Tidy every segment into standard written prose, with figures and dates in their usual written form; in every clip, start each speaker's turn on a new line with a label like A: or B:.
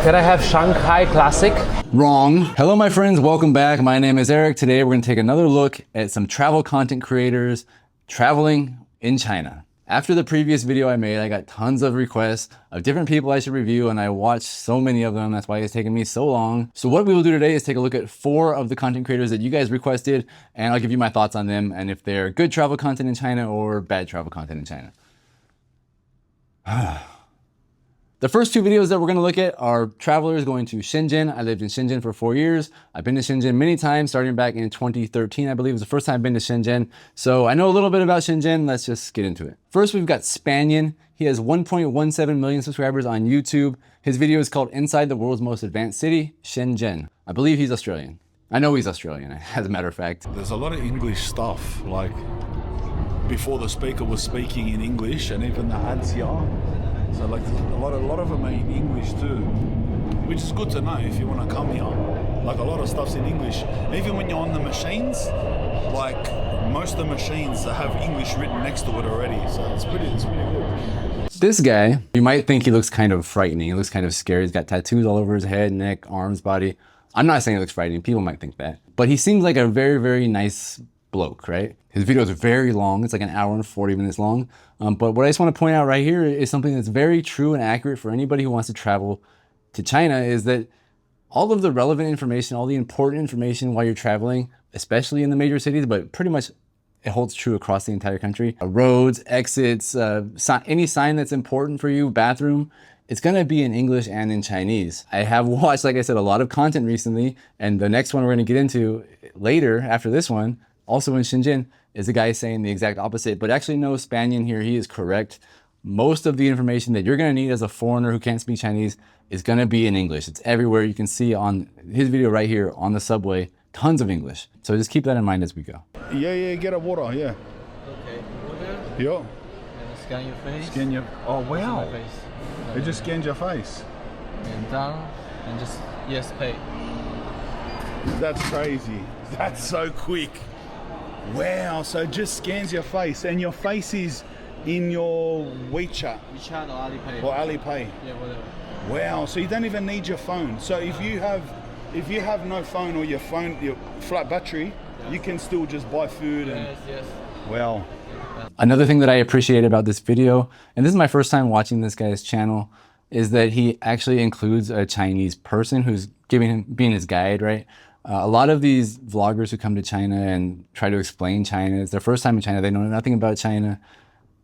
A: Can I have Shanghai Classic?
B: Wrong. Hello, my friends. Welcome back. My name is Eric. Today, we're going to take another look at some travel content creators traveling in China. After the previous video I made, I got tons of requests of different people I should review, and I watched so many of them. That's why it's taken me so long. So what we will do today is take a look at 4 of the content creators that you guys requested, and I'll give you my thoughts on them and if they're good travel content in China or bad travel content in China. The first 2 videos that we're gonna look at are travelers going to Shenzhen. I lived in Shenzhen for 4 years. I've been to Shenzhen many times, starting back in 2013, I believe was the first time I've been to Shenzhen. So I know a little bit about Shenzhen. Let's just get into it. First, we've got Spanion. He has 1.17 million subscribers on YouTube. His video is called Inside the World's Most Advanced City, Shenzhen. I believe he's Australian. I know he's Australian, as a matter of fact.
C: There's a lot of English stuff, like before the speaker was speaking in English, and even the ads here. So like a lot of them are in English too, which is good to know if you want to come here. Like a lot of stuff's in English. Even when you're on the machines, like most of the machines have English written next to it already. So it's pretty good.
B: This guy, you might think he looks kind of frightening. He looks kind of scary. He's got tattoos all over his head, neck, arms, body. I'm not saying he looks frightening. People might think that. But he seems like a very, very nice bloke, right? His video is very long. It's like an hour and 40 minutes long. But what I just want to point out right here is something that's very true and accurate for anybody who wants to travel to China, is that all of the relevant information, all the important information while you're traveling, especially in the major cities, but pretty much it holds true across the entire country. Roads, exits, any sign that's important for you, bathroom, it's gonna be in English and in Chinese. I have watched, like I said, a lot of content recently, and the next one we're gonna get into later after this one, also in Shenzhen, is a guy saying the exact opposite. But actually, no, Spanion here, he is correct. Most of the information that you're gonna need as a foreigner who can't speak Chinese is gonna be in English. It's everywhere. You can see on his video right here on the subway, tons of English. So just keep that in mind as we go.
C: Yeah, get a water, yeah.
D: Okay, water.
C: Yeah.
D: And scan your face.
C: Scan your, oh wow.
D: My face.
C: It just scans your face.
D: And down, and just, yes, pay.
C: That's crazy. That's so quick. Wow, so it just scans your face, and your face is in your WeChat
D: WeChat or Alipay.
C: or Alipay.
D: Yeah, whatever.
C: Wow, so you don't even need your phone. So if you have no phone, or your flat battery,
D: yes,
C: you can still just buy food and
D: Yes.
C: wow.
B: Another thing that I appreciate about this video, and this is my first time watching this guy's channel, is that he actually includes a Chinese person who's being his guide, right? A lot of these vloggers who come to China and try to explain China, it's their first time in China, they know nothing about China,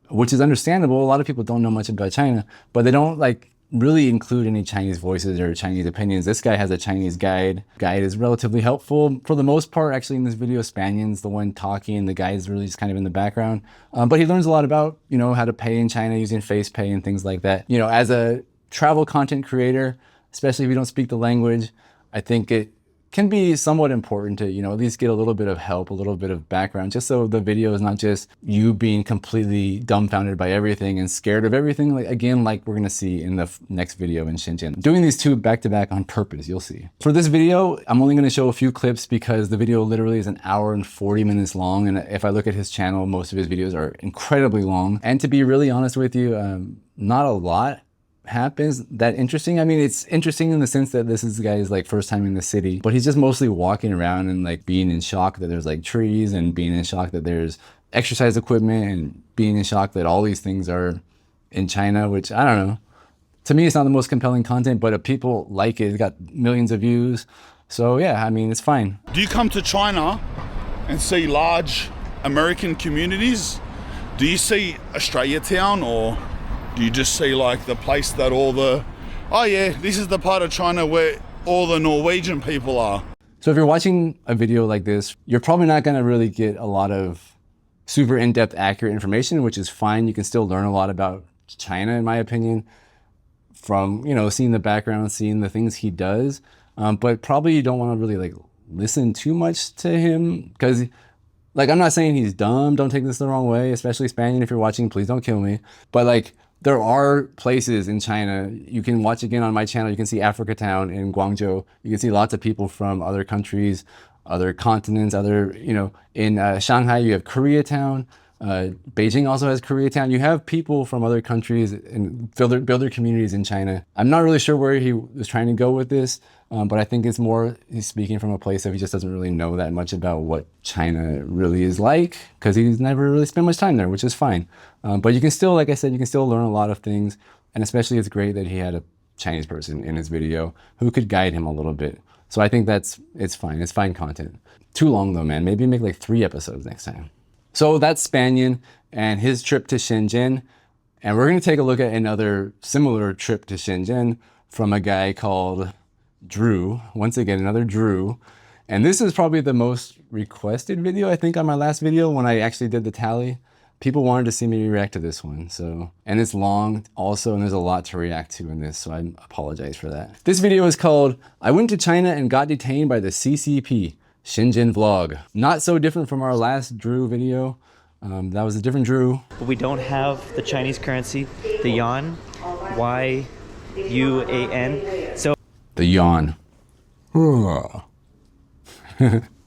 B: which is understandable. A lot of people don't know much about China, but they don't like really include any Chinese voices or Chinese opinions. This guy has a Chinese guide. Guide is relatively helpful for the most part. Actually, in this video, Spanion's the one talking. The guide is really just kind of in the background. But he learns a lot about, how to pay in China using Face Pay and things like that. As a travel content creator, especially if you don't speak the language, I think it can be somewhat important to, at least get a little bit of help, a little bit of background, just so the video is not just you being completely dumbfounded by everything and scared of everything, like we're gonna see in the next video in Shenzhen. Doing these 2 back-to-back on purpose, you'll see. For this video, I'm only gonna show a few clips because the video literally is an hour and 40 minutes long, and if I look at his channel, most of his videos are incredibly long. And to be really honest with you, not a lot happens that interesting. I mean, it's interesting in the sense that this is the guy's first time in the city, but he's just mostly walking around and being in shock that there's trees, and being in shock that there's exercise equipment, and being in shock that all these things are in China, which I don't know. To me, it's not the most compelling content, but if people like it, it's got millions of views. So yeah, I mean, it's fine.
C: Do you come to China and see large American communities? Do you see Australia Town, or do you just see the place that this is the part of China where all the Norwegian people are?
B: So if you're watching a video like this, you're probably not gonna really get a lot of super in-depth, accurate information, which is fine. You can still learn a lot about China, in my opinion, from, seeing the background, seeing the things he does. But probably you don't wanna really listen too much to him, because I'm not saying he's dumb, don't take this the wrong way, especially Spanion, if you're watching, please don't kill me. But there are places in China, you can watch again on my channel, you can see Africa Town in Guangzhou. You can see lots of people from other countries, other continents, in Shanghai, you have Koreatown. Beijing also has Koreatown. You have people from other countries and build their communities in China. I'm not really sure where he was trying to go with this, but I think it's more he's speaking from a place of he just doesn't really know that much about what China really is like because he's never really spent much time there, which is fine. But you can still, like I said, you can still learn a lot of things, and especially it's great that he had a Chinese person in his video who could guide him a little bit. So I think it's fine. It's fine content. Too long though, man. Maybe make like 3 episodes next time. So that's Spanian and his trip to Shenzhen. And we're going to take a look at another similar trip to Shenzhen from a guy called Drew. Once again, another Drew. And this is probably the most requested video, I think, on my last video when I actually did the tally. People wanted to see me react to this one. And it's long also, and there's a lot to react to in this, so I apologize for that. This video is called, I went to China and got detained by the CCP. Shenzhen vlog. Not so different from our last Drew video. That was a different Drew.
E: But we don't have the Chinese currency, the yuan, Y-U-A-N. So
B: The yawn.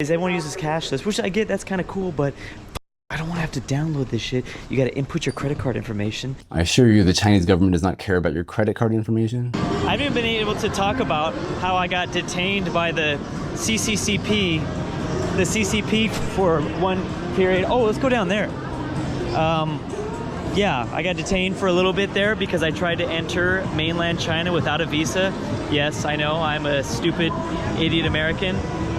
E: everyone uses cashless, which I get, that's kind of cool, but I don't want to have to download this shit. You got to input your credit card information.
B: I assure you the Chinese government does not care about your credit card information.
E: I haven't been able to talk about how I got detained by the CCP for one period. Oh, let's go down there. Yeah, I got detained for a little bit there because I tried to enter mainland China without a visa. Yes, I know, I'm a stupid idiot American,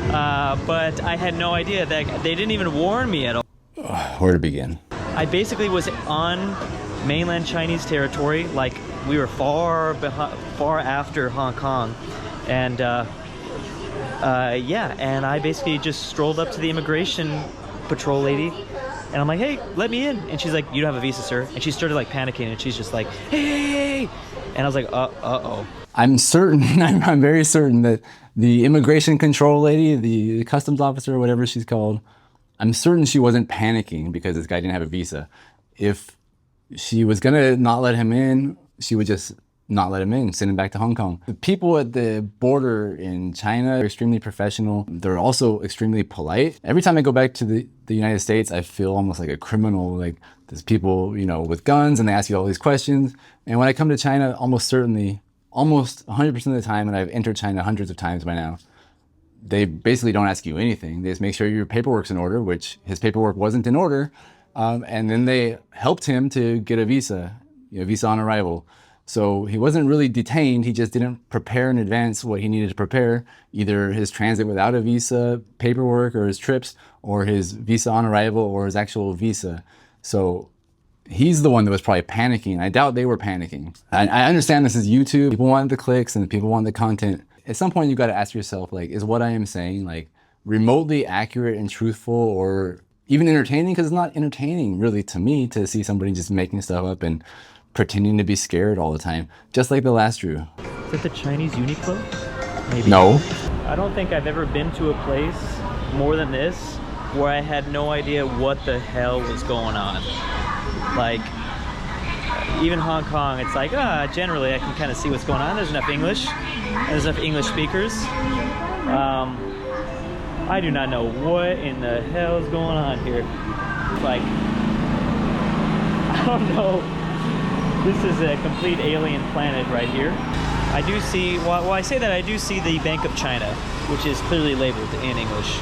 E: but I had no idea that they didn't even warn me at all.
B: Where to begin?
E: I basically was on mainland Chinese territory, like we were far after Hong Kong, and yeah, and I basically just strolled up to the immigration patrol lady, and I'm like, hey, let me in, and she's like, you don't have a visa, sir, and she started like panicking, and she's just like, hey, and I was like, uh-oh.
B: I'm certain, I'm very certain that the immigration control lady, the customs officer, or whatever she's called, I'm certain she wasn't panicking because this guy didn't have a visa. If she was gonna not let him in, she would just not let him in, send him back to Hong Kong. The people at the border in China are extremely professional. They're also extremely polite. Every time I go back to the United States, I feel almost like a criminal. Like there's people, you know, with guns and they ask you all these questions. And when I come to China, almost certainly, almost 100% of the time, and I've entered China hundreds of times by now, they basically don't ask you anything. They just make sure your paperwork's in order, which his paperwork wasn't in order. And then they helped him to get a visa, visa on arrival. So he wasn't really detained. He just didn't prepare in advance what he needed to prepare, either his transit without a visa paperwork or his trips or his visa on arrival or his actual visa. So he's the one that was probably panicking. I doubt they were panicking. I understand this is YouTube. People want the clicks and people want the content. At some point you got to ask yourself, like, is what I am saying like remotely accurate and truthful or even entertaining? Because it's not entertaining really to me to see somebody just making stuff up and pretending to be scared all the time, just like the last Drew.
E: Is it the Chinese Uniqlo? Maybe.
B: No.
E: I don't think I've ever been to a place more than this where I had no idea what the hell was going on. Like, even Hong Kong, it's like, generally I can kind of see what's going on. There's enough English. There's enough English speakers. I do not know what in the hell is going on here. Like, I don't know. This is a complete alien planet right here. I do see, well, I say that I do see the Bank of China, which is clearly labeled in English.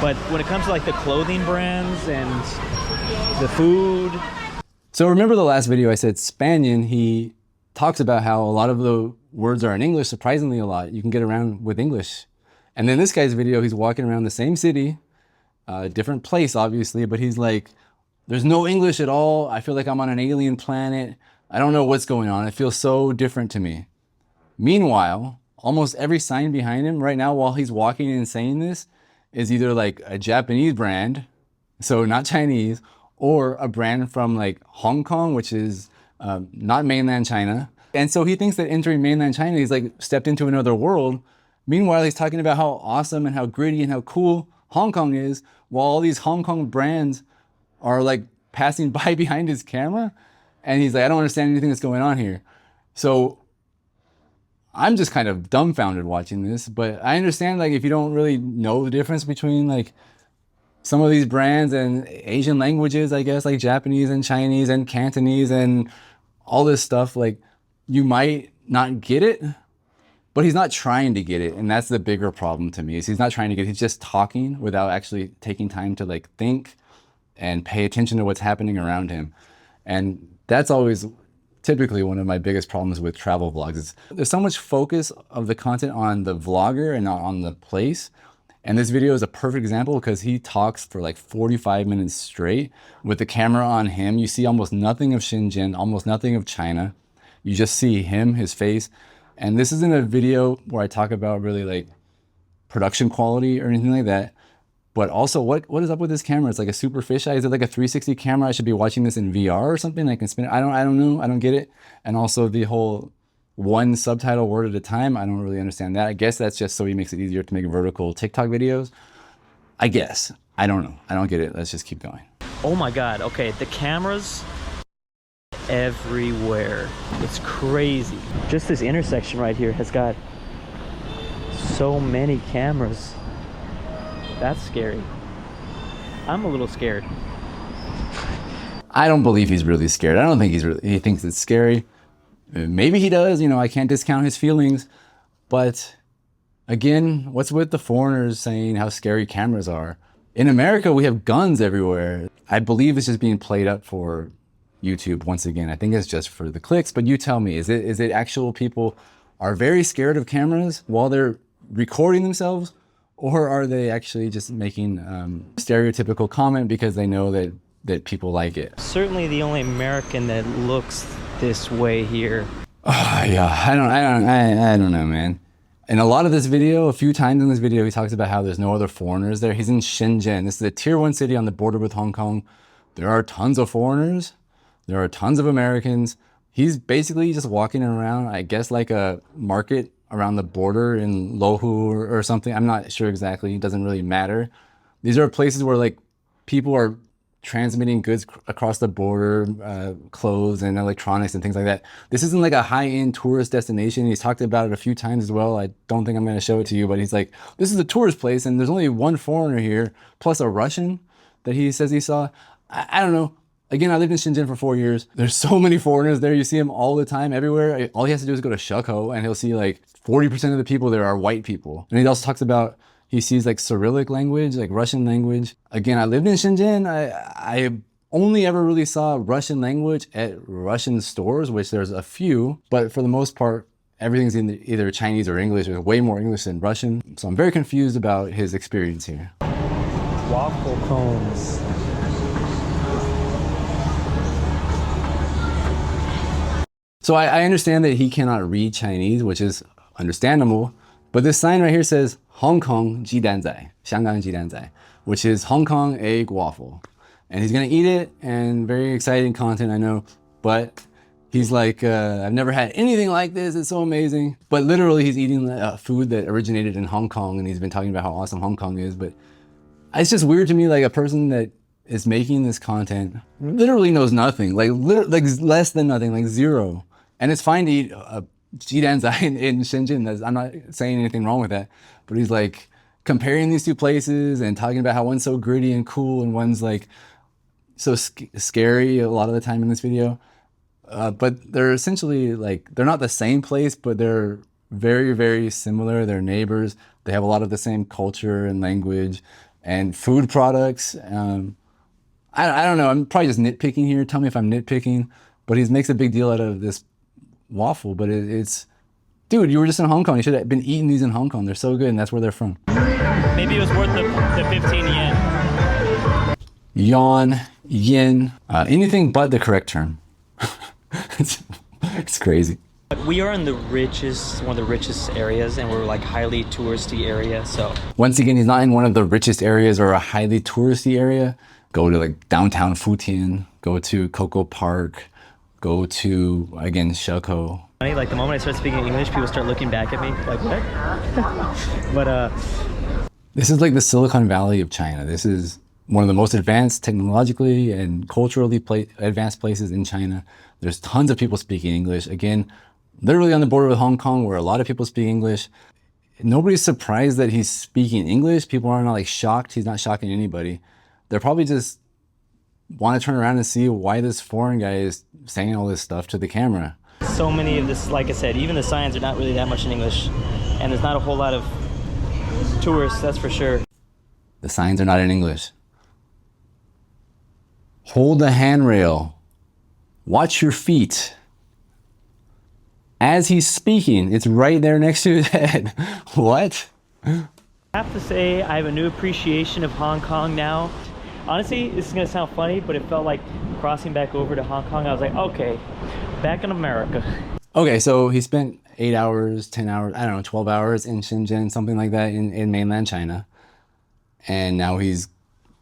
E: But when it comes to like the clothing brands and the food.
B: So remember the last video I said Spanian, he talks about how a lot of the words are in English, surprisingly a lot. You can get around with English. And then this guy's video, he's walking around the same city, different place obviously, but he's like, there's no English at all. I feel like I'm on an alien planet. I don't know what's going on. It feels so different to me. Meanwhile, almost every sign behind him right now while he's walking and saying this is either like a Japanese brand, so not Chinese, or a brand from like Hong Kong, which is not mainland China. And so he thinks that entering mainland China, he's like stepped into another world. Meanwhile, he's talking about how awesome and how gritty and how cool Hong Kong is, while all these Hong Kong brands are like passing by behind his camera. And he's like, I don't understand anything that's going on here. So I'm just kind of dumbfounded watching this, but I understand like if you don't really know the difference between like some of these brands and Asian languages, I guess, like Japanese and Chinese and Cantonese and all this stuff, like you might not get it, but he's not trying to get it. And that's the bigger problem to me, is he's not trying to get it. He's just talking without actually taking time to like think and pay attention to what's happening around him. And that's always typically one of my biggest problems with travel vlogs. Is there's so much focus of the content on the vlogger and not on the place. And this video is a perfect example because he talks for like 45 minutes straight with the camera on him. You see almost nothing of Shenzhen, almost nothing of China. You just see him, his face. And this isn't a video where I talk about really like production quality or anything like that. But also, what is up with this camera? It's like a super fisheye. Is it like a 360 camera? I should be watching this in VR or something. I can spin it. I don't know. I don't get it. And also the whole one subtitle word at a time. I don't really understand that. I guess that's just so he makes it easier to make vertical TikTok videos. I guess. I don't know. I don't get it. Let's just keep going.
E: Oh my God. Okay, the cameras everywhere. It's crazy. Just this intersection right here has got so many cameras. That's scary. I'm a little scared.
B: I don't believe he's really scared. I don't think he thinks it's scary. Maybe he does, you know, I can't discount his feelings. But again, what's with the foreigners saying how scary cameras are? In America, we have guns everywhere. I believe it's just being played up for YouTube once again. I think it's just for the clicks, but you tell me, is it actual people are very scared of cameras while they're recording themselves? Or are they actually just making stereotypical comment because they know that people like it?
E: Certainly the only American that looks this way here.
B: Yeah, I don't know, man. In a lot of this video, a few times in this video, he talks about how there's no other foreigners there. He's in Shenzhen. This is a tier 1 city on the border with Hong Kong. There are tons of foreigners. There are tons of Americans. He's basically just walking around, I guess, like a market around the border in Lohu or something. I'm not sure exactly. It doesn't really matter. These are places where like people are transmitting goods across the border, clothes and electronics and things like that. This isn't like a high-end tourist destination. He's talked about it a few times as well. I don't think I'm going to show it to you, but he's like, this is a tourist place and there's only one foreigner here, plus a Russian that he says he saw. I don't know. Again, I lived in Shenzhen for 4 years. There's so many foreigners there. You see them all the time, everywhere. All he has to do is go to Shekou and he'll see like 40% of the people there are white people. And he also talks about, he sees like Cyrillic language, like Russian language. Again, I lived in Shenzhen. I only ever really saw Russian language at Russian stores, which there's a few, but for the most part, everything's in either Chinese or English. There's way more English than Russian. So I'm very confused about his experience here.
E: Waffle cones.
B: So I understand that he cannot read Chinese, which is understandable, but this sign right here says Hong Kong Jidanzai, Xianggang Jidanzai, which is Hong Kong egg waffle. And he's gonna eat it, and very exciting content, I know, but he's like, I've never had anything like this, it's so amazing. But literally he's eating food that originated in Hong Kong, and he's been talking about how awesome Hong Kong is, but it's just weird to me, like a person that is making this content literally knows nothing, like less than nothing, like zero. And it's fine to eat jidanzai in Shenzhen. I'm not saying anything wrong with that. But he's like comparing these two places and talking about how one's so gritty and cool and one's like so scary a lot of the time in this video. But they're essentially like, they're not the same place, but they're very, very similar. They're neighbors. They have a lot of the same culture and language and food products. I don't know. I'm probably just nitpicking here. Tell me if I'm nitpicking. But he makes a big deal out of this waffle, but it's, dude, you were just in Hong Kong. You should have been eating these in Hong Kong. They're so good, and that's where they're from.
E: Maybe it was worth the 15 yen. Yen,
B: anything but the correct term. It's crazy.
E: But we are in the richest, one of the richest areas, and we're like highly touristy area, so.
B: Once again, he's not in one of the richest areas or a highly touristy area. Go to like downtown Futian, go to Coco Park, go to, again, Shekou.
E: Like the moment I start speaking English, people start looking back at me like, what? But
B: this is like the Silicon Valley of China. This is one of the most advanced technologically and culturally advanced places in China. There's tons of people speaking English. Again, literally on the border with Hong Kong, where a lot of people speak English. nobody's surprised that he's speaking English. People are not like shocked. He's not shocking anybody. They're probably just want to turn around and see why this foreign guy is saying all this stuff to the camera.
E: So many of this, like I said, even the signs are not really that much in English, and there's not a whole lot of tourists, that's for sure.
B: The signs are not in English. Hold the handrail. Watch your feet. As he's speaking, it's right there next to his head. What?
E: I have to say, I have a new appreciation of Hong Kong now. Honestly, this is gonna sound funny, but it felt like crossing back over to Hong Kong. I was like, okay, back in America.
B: Okay, so he spent 8 hours, 10 hours, I don't know, 12 hours in Shenzhen, something like that in mainland China. And now he's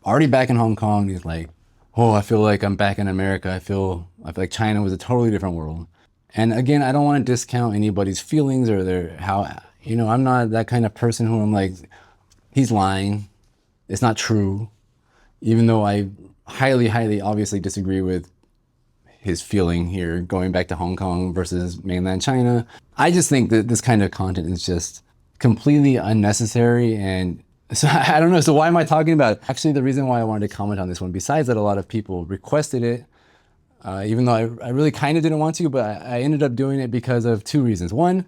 B: already back in Hong Kong. He's like, oh, I feel like I'm back in America. I feel like China was a totally different world. And again, I don't want to discount anybody's feelings or I'm not that kind of person who I'm like, he's lying. It's not true. Even though I highly, highly obviously disagree with his feeling here, going back to Hong Kong versus mainland China. I just think that this kind of content is just completely unnecessary. And so I don't know. So why am I talking about it? Actually, the reason why I wanted to comment on this one, besides that a lot of people requested it, even though I really kind of didn't want to, but I ended up doing it because of two reasons. One,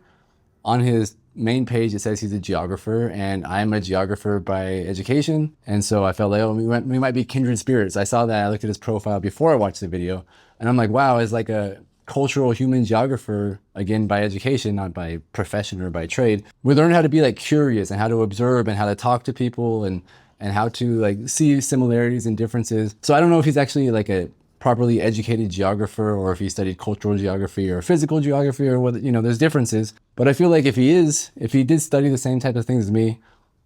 B: on his main page, it says he's a geographer, and I'm a geographer by education. And so I felt like, oh, we might be kindred spirits. I saw that. I looked at his profile before I watched the video, and I'm like, wow, it's like a cultural human geographer, again, by education, not by profession or by trade. We learn how to be like curious and how to observe and how to talk to people and how to like see similarities and differences. So I don't know if he's actually like a properly educated geographer or if he studied cultural geography or physical geography or what, there's differences. But I feel like if he did study the same type of things as me,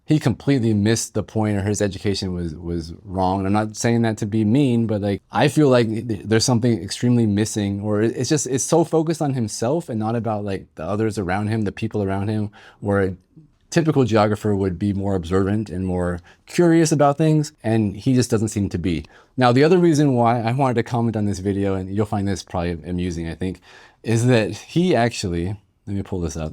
B: he completely missed the point, or his education was wrong. And I'm not saying that to be mean, but like, I feel like there's something extremely missing, or it's so focused on himself and not about like the others around him, the people around him, where a typical geographer would be more observant and more curious about things, and he just doesn't seem to be. Now, the other reason why I wanted to comment on this video, and you'll find this probably amusing, I think, is that he actually, let me pull this up.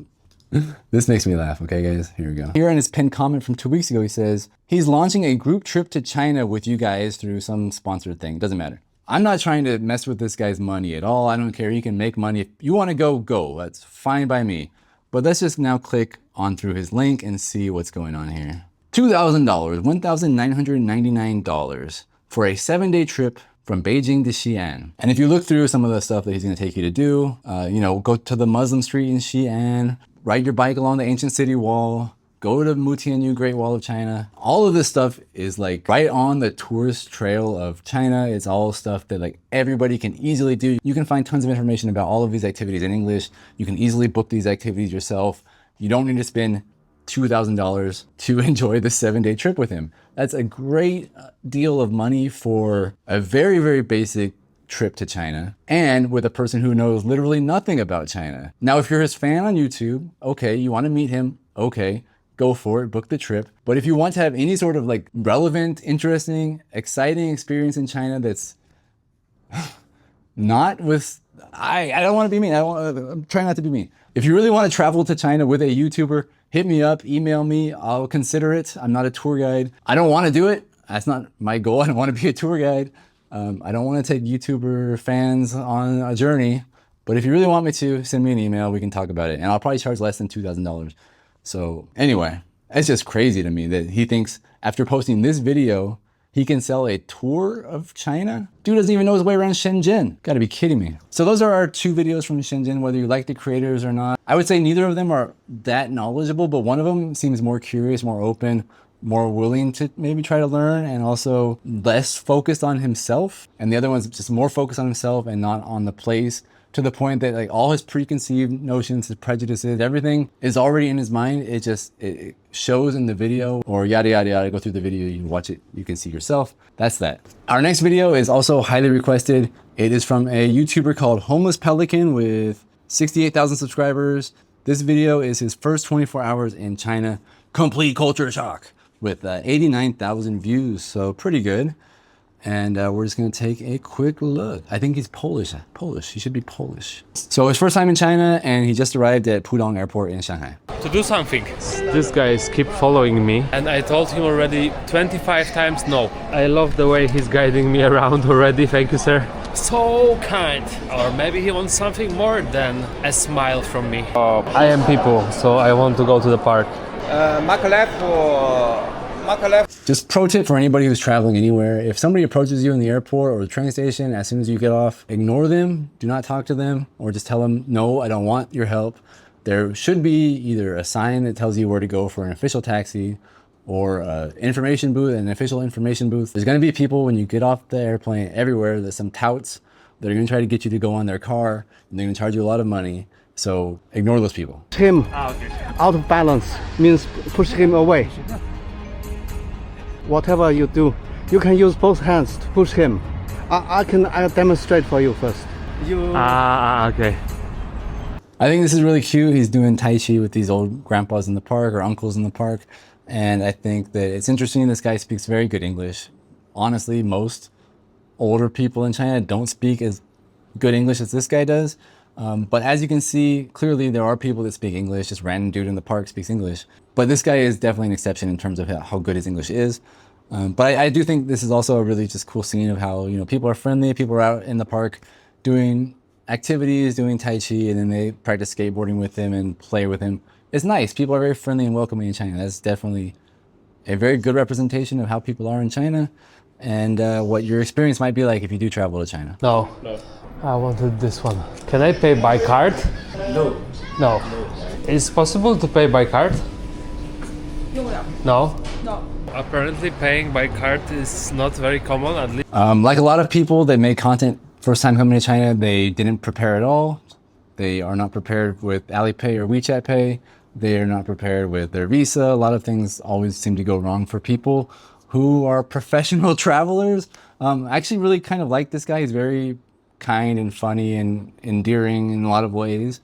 B: This makes me laugh. Okay, guys, here we go. Here in his pinned comment from 2 weeks ago, he says, he's launching a group trip to China with you guys through some sponsored thing. Doesn't matter. I'm not trying to mess with this guy's money at all. I don't care. He can make money. If you want to go, go. That's fine by me. But let's just now click on through his link and see what's going on here. $2,000, $1,999 for a 7-day trip from Beijing to Xi'an. And if you look through some of the stuff that he's going to take you to do, go to the Muslim street in Xi'an, ride your bike along the ancient city wall, go to Mutianyu Great Wall of China. All of this stuff is like right on the tourist trail of China. It's all stuff that like everybody can easily do. You can find tons of information about all of these activities in English. You can easily book these activities yourself. You don't need to spend $2,000 to enjoy the 7-day trip with him. That's a great deal of money for a very, very basic trip to China, and with a person who knows literally nothing about China. Now, if you're his fan on YouTube, okay, you want to meet him, okay, go for it, book the trip. But if you want to have any sort of like relevant, interesting, exciting experience in China that's not with, I don't want to be mean. I'm trying not to be mean. If you really want to travel to China with a YouTuber, hit me up, email me, I'll consider it. I'm not a tour guide. I don't want to do it. That's not my goal. I don't want to be a tour guide. I don't want to take YouTuber fans on a journey, but if you really want me to, send me an email, we can talk about it. And I'll probably charge less than $2,000. So anyway, it's just crazy to me that he thinks after posting this video, he can sell a tour of China? Dude doesn't even know his way around Shenzhen. Gotta be kidding me. So those are our 2 videos from Shenzhen, whether you like the creators or not. I would say neither of them are that knowledgeable, but one of them seems more curious, more open, more willing to maybe try to learn, and also less focused on himself. And the other one's just more focused on himself and not on the place, to the point that like all his preconceived notions, his prejudices, everything is already in his mind. It shows in the video, or yada, yada, yada. Go through the video, you can watch it, you can see yourself. That's that. Our next video is also highly requested. It is from a YouTuber called Homeless Pelican with 68,000 subscribers. This video is his first 24 hours in China. Complete culture shock, with 89,000 views, so pretty good. And we're just gonna take a quick look. I think he's Polish. He should be Polish. So his first time in China, and he just arrived at Pudong Airport in Shanghai.
A: To do something. This guys keep following me, and I told him already 25 times no. I love the way he's guiding me around already. Thank you, sir. So kind. Or maybe he wants something more than a smile from me. I am people, so I want to go to the park.
F: Mark left or mark left.
B: Just pro tip for anybody who's traveling anywhere. If somebody approaches you in the airport or the train station, as soon as you get off, ignore them, do not talk to them, or just tell them, no, I don't want your help. There should be either a sign that tells you where to go for an official taxi or an information booth, an official information booth. There's gonna be people when you get off the airplane everywhere, there's some touts that are gonna try to get you to go on their car, and they're gonna charge you a lot of money. So ignore those people.
G: Him out of balance means push him away. Whatever you do, you can use both hands to push him. I'll demonstrate for you first.
A: Okay.
B: I think this is really cute. He's doing Tai Chi with these old grandpas in the park or uncles in the park. And I think that it's interesting. This guy speaks very good English. Honestly, most older people in China don't speak as good English as this guy does. But as you can see, clearly there are people that speak English. Just random dude in the park speaks English. But this guy is definitely an exception in terms of how good his English is. But I do think this is also a really just cool scene of how, you know, people are friendly. People are out in the park doing activities, doing Tai Chi, and then they practice skateboarding with him and play with him. It's nice. People are very friendly and welcoming in China. That's definitely a very good representation of how people are in China and what your experience might be like if you do travel to China.
A: No. I wanted this one. Can I pay by card? No. No. Is it possible to pay by card? No? No. Apparently paying by card is not very common, at least.
B: Like a lot of people that make content first time coming to China, they didn't prepare at all. They are not prepared with Alipay or WeChat Pay. They are not prepared with their visa. A lot of things always seem to go wrong for people who are professional travelers. I actually really kind of like this guy. He's very kind and funny and endearing in a lot of ways.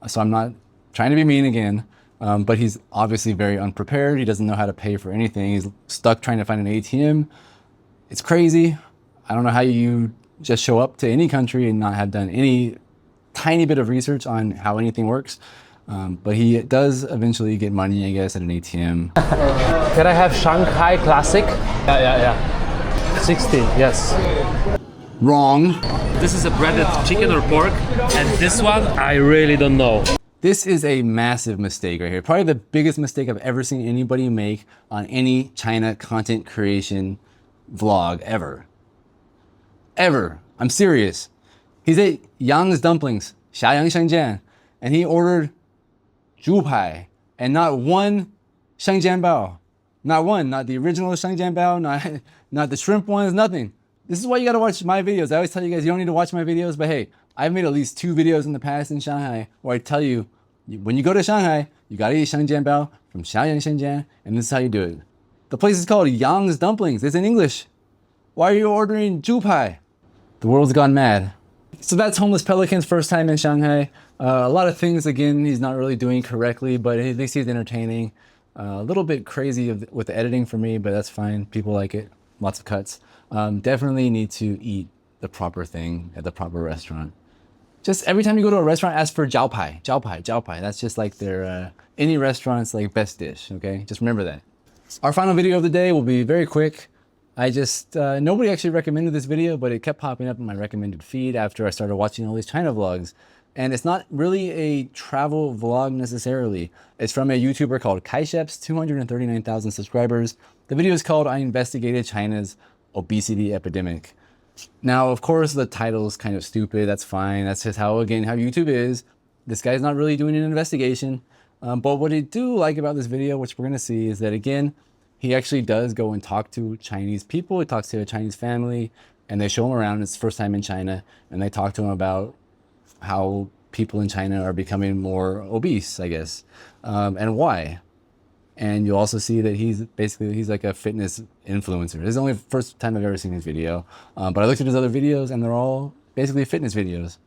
B: So I'm not trying to be mean again, but he's obviously very unprepared. He doesn't know how to pay for anything. He's stuck trying to find an ATM. It's crazy. I don't know how you just show up to any country and not have done any tiny bit of research on how anything works. But he does eventually get money, I guess, at an ATM.
A: Can I have Shanghai Classic? Yeah. 16, yes.
B: Wrong.
A: This is a breaded chicken or pork, and this one, I really don't know.
B: This is a massive mistake right here. Probably the biggest mistake I've ever seen anybody make on any China content creation vlog ever. Ever. I'm serious. He's at Yang's Dumplings, Xiaoyang Shengjian, and he ordered Zhu Pai and not one Shengjian Bao. Not one, not the original Shengjian Bao, not the shrimp ones, nothing. This is why you gotta watch my videos. I always tell you guys you don't need to watch my videos, but hey, I've made at least 2 videos in the past in Shanghai where I tell you, when you go to Shanghai, you gotta eat Shengjian Bao from Xiaoyang Shengjian, and this is how you do it. The place is called Yang's Dumplings. It's in English. Why are you ordering Zhu Pai? The world's gone mad. So that's Homeless Pelican's first time in Shanghai. A lot of things, again, he's not really doing correctly, but at least he's entertaining. A little bit crazy with the editing for me, but that's fine. People like it. Lots of cuts. Definitely need to eat the proper thing at the proper restaurant. Just every time you go to a restaurant, ask for jiao pai, jiao pai, jiao pai. That's just like their, any restaurant's like best dish, okay? Just remember that. Our final video of the day will be very quick. I just, nobody actually recommended this video, but it kept popping up in my recommended feed after I started watching all these China vlogs. And it's not really a travel vlog necessarily. It's from a YouTuber called Kaisheps, 239,000 subscribers. The video is called I Investigated China's Obesity Epidemic. Now, of course, the title is kind of stupid. That's fine. That's just how, again, how YouTube is. This guy's not really doing an investigation. But what I do like about this video, which we're going to see, is that, again, he actually does go and talk to Chinese people. He talks to a Chinese family, and they show him around. It's his first time in China, and they talk to him about how people in China are becoming more obese, I guess, and why. And you'll also see that he's like a fitness influencer. This is the only first time I've ever seen his video, but I looked at his other videos, and they're all basically fitness videos.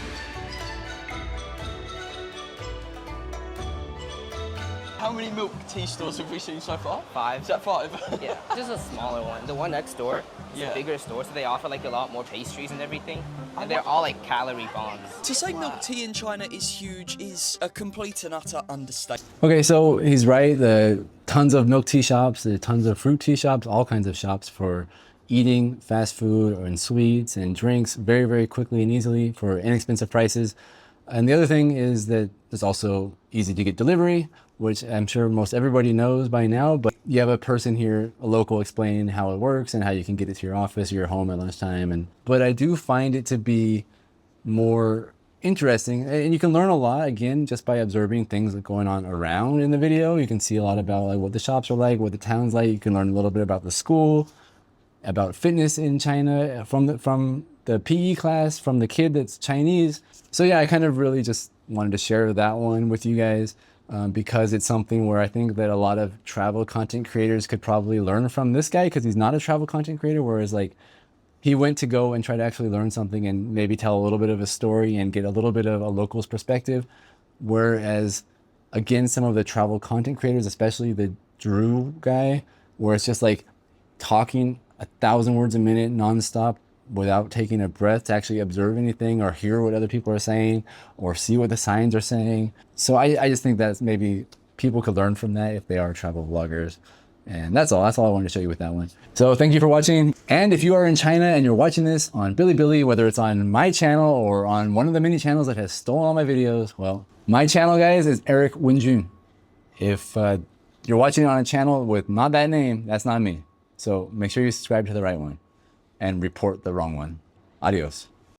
H: many milk tea stores have we seen so far?
I: 5.
H: Is that 5?
I: Yeah, just a smaller one. The one next door is
H: Yeah.
I: a bigger store, so they offer like a lot more pastries and everything. And they're all like calorie bombs.
H: To say milk tea in China is huge is a complete and utter understatement.
B: Okay, so he's right. The tons of milk tea shops, the tons of fruit tea shops, all kinds of shops for eating fast food and sweets and drinks very, very quickly and easily for inexpensive prices. And the other thing is that it's also easy to get delivery, which I'm sure most everybody knows by now, but you have a person here, a local, explaining how it works and how you can get it to your office or your home at lunchtime. But I do find it to be more interesting, and you can learn a lot again just by observing things that are going on around in the video. You can see a lot about like what the shops are like, what the town's like. You can learn a little bit about the school, about fitness in China from the PE class, from the kid that's Chinese. So yeah, I kind of really just wanted to share that one with you guys because it's something where I think that a lot of travel content creators could probably learn from this guy, because he's not a travel content creator, whereas like he went to go and try to actually learn something and maybe tell a little bit of a story and get a little bit of a local's perspective. Whereas again, some of the travel content creators, especially the Drew guy, where it's just like talking 1,000 words a minute nonstop without taking a breath to actually observe anything or hear what other people are saying or see what the signs are saying. So I just think that maybe people could learn from that if they are travel vloggers. And that's all I wanted to show you with that one. So thank you for watching. And if you are in China and you're watching this on Bilibili, whether it's on my channel or on one of the many channels that has stolen all my videos, well, my channel, guys, is Eric Wenjun. If you're watching on a channel with not that name, that's not me. So make sure you subscribe to the right one and report the wrong one. Adios.